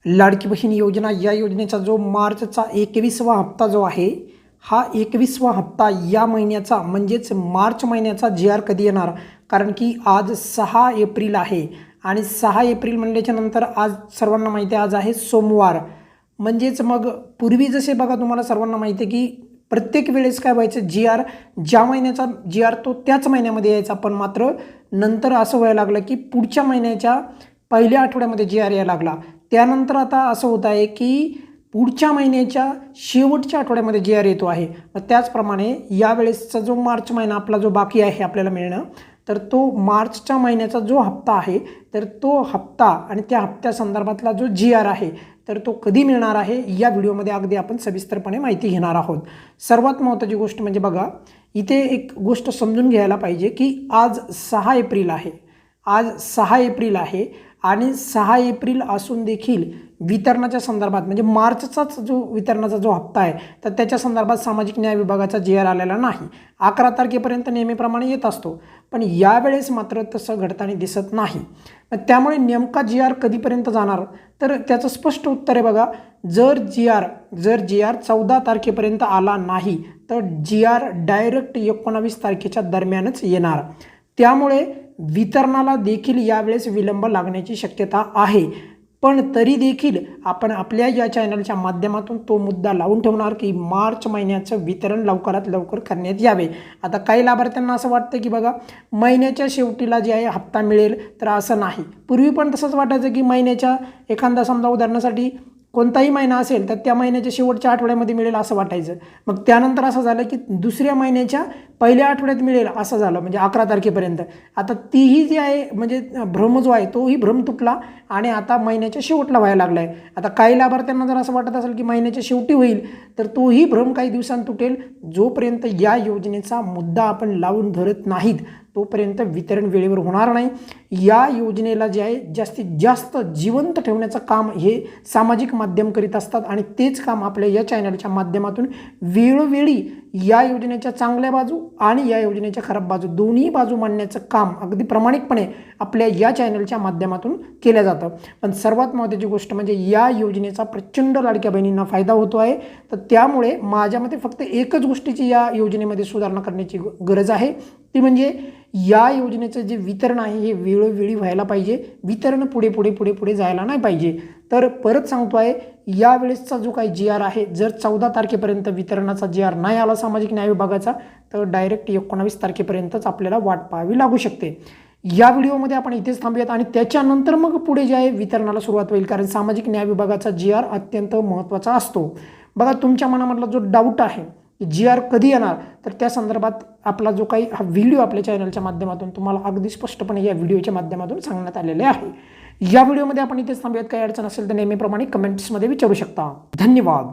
लाडकी बहीण योजना या योजनेचा जो मार्चचा 21वा हप्ता जो आहे, हा 21वा हप्ता या महिन्याचा म्हणजेच मार्च महिन्याचा GR कधी येणार? कारण की आज 6 एप्रिल आहे आणि 6 एप्रिल म्हणल्याच्या नंतर आज सर्वांना माहिती आहे आज आहे सोमवार. म्हणजेच मग पूर्वी जसे बघा तुम्हाला सर्वांना माहिती आहे की प्रत्येक वेळेस काय व्हायचं, GR ज्या महिन्याचा GR तो त्याच महिन्यामध्ये यायचा, पण मात्र नंतर असं व्हायला लागलं की पुढच्या महिन्याच्या पहिल्या आठवड्यामध्ये GR यायला लागला. त्यानंतर आता असं होत आहे की पुढच्या महिन्याच्या शेवटच्या आठवड्यामध्ये GR येतो आहे. मग त्याचप्रमाणे यावेळेसचा जो मार्च महिना आपला जो बाकी आहे आपल्याला मिळणं, तर तो मार्चच्या महिन्याचा जो हप्ता आहे, तर तो हप्ता आणि त्या हप्त्या संदर्भातला जो GR आहे, तर तो कधी मिळणार आहे या व्हिडिओमध्ये अगदी आपण सविस्तरपणे माहिती घेणार आहोत. सर्वात महत्त्वाची गोष्ट म्हणजे बघा, इथे एक गोष्ट समजून घ्यायला पाहिजे की आज 6 एप्रिल आहे. आज 6 एप्रिल आहे आणि 6 एप्रिल असून देखील वितरणाच्या संदर्भात म्हणजे मार्चचाच जो वितरणाचा जो हप्ता आहे, तर त्याच्या संदर्भात सामाजिक न्याय विभागाचा GR आलेला नाही. 11 तारखेपर्यंत नेहमीप्रमाणे येत असतो, पण यावेळेस मात्र तसं घडताना दिसत नाही. त्यामुळे नेमका GR कधीपर्यंत जाणार, तर त्याचं स्पष्ट उत्तर आहे बघा. जर GR 14 तारखेपर्यंत आला नाही, तर GR डायरेक्ट 19 तारखेच्या दरम्यानच येणार. त्यामुळे वितरणाला देखील यावेळेस विलंब लागण्याची शक्यता आहे. पण तरी देखील आपण आपल्या या चॅनलच्या माध्यमातून तो मुद्दा लावून ठेवणार की मार्च महिन्याचं वितरण लवकरात लवकर करण्यात यावे. आता काही लाभार्थ्यांना असं वाटतं की बघा महिन्याच्या शेवटीला जे आहे हप्ता मिळेल, तर असं नाही. पूर्वी पण तसंच वाटायचं की महिन्याच्या एखादा समजा उदाहरणासाठी कोणताही महिना असेल तर त्या महिन्याच्या शेवटच्या आठवड्यामध्ये मिळेल असं वाटायचं. मग त्यानंतर असं झालं की दुसऱ्या महिन्याच्या पहिल्या आठवड्यात मिळेल असं झालं, म्हणजे 11 तारखेपर्यंत. आता तीही जी आहे म्हणजे भ्रम जो आहे तोही भ्रम तुटला आणि आता महिन्याच्या शेवटला व्हायला लागला आहे. आता काही लाभार्थ्यांना जर असं वाटत असेल की महिन्याच्या शेवटी होईल, तर तोही भ्रम काही दिवसांत तुटेल. जोपर्यंत या योजनेचा मुद्दा आपण लावून धरत नाहीत तोपर्यंत वितरण वेळेवर होणार नाही. या योजनेला जे आहे जास्तीत जास्त जिवंत ठेवण्याचं काम हे सामाजिक माध्यम करीत असतात आणि तेच काम आपल्या या चॅनलच्या माध्यमातून वेळोवेळी या योजनेच्या चांगल्या बाजू आणि या योजनेच्या खराब बाजू दोन्ही बाजू मांडण्याचं काम अगदी प्रामाणिकपणे आपल्या या चॅनलच्या माध्यमातून केलं जातं. पण सर्वात महत्त्वाची गोष्ट म्हणजे या योजनेचा प्रचंड लाडक्या बहिणींना फायदा होतो आहे. तर त्यामुळे माझ्या मते फक्त एकच गोष्टीची या योजनेमध्ये सुधारणा करण्याची गरज आहे, ती म्हणजे या योजनेचं जे वितरण आहे हे वेळोवेळी व्हायला पाहिजे. वितरण पुढे जायला नाही पाहिजे. तर परत सांगतो आहे, यावेळेसचा जो काही GR आहे, जर 14 तारखेपर्यंत वितरणाचा GR नाही आला सामाजिक न्याय विभागाचा, तर डायरेक्ट 19 तारखेपर्यंतच आपल्याला वाट पाहावी लागू शकते. या व्हिडिओमध्ये आपण इथेच थांबूयात आणि त्याच्यानंतर मग पुढे जे आहे वितरणाला सुरुवात होईल, कारण सामाजिक न्याय विभागाचा GR अत्यंत महत्त्वाचा असतो. बघा, तुमच्या मनामधला जो डाऊट आहे GR कधी येणार, तर त्या संदर्भात आपला जो काही हा व्हिडिओ आपल्या चॅनलच्या माध्यमातून तुम्हाला अगदी स्पष्टपणे या व्हिडिओच्या माध्यमातून सांगण्यात आलेले आहे. या व्हिडिओमध्ये आपण इथेच थांबूयात. काही अडचण असेल तर नेहमीप्रमाणे कमेंट्समध्ये विचारू शकता. धन्यवाद.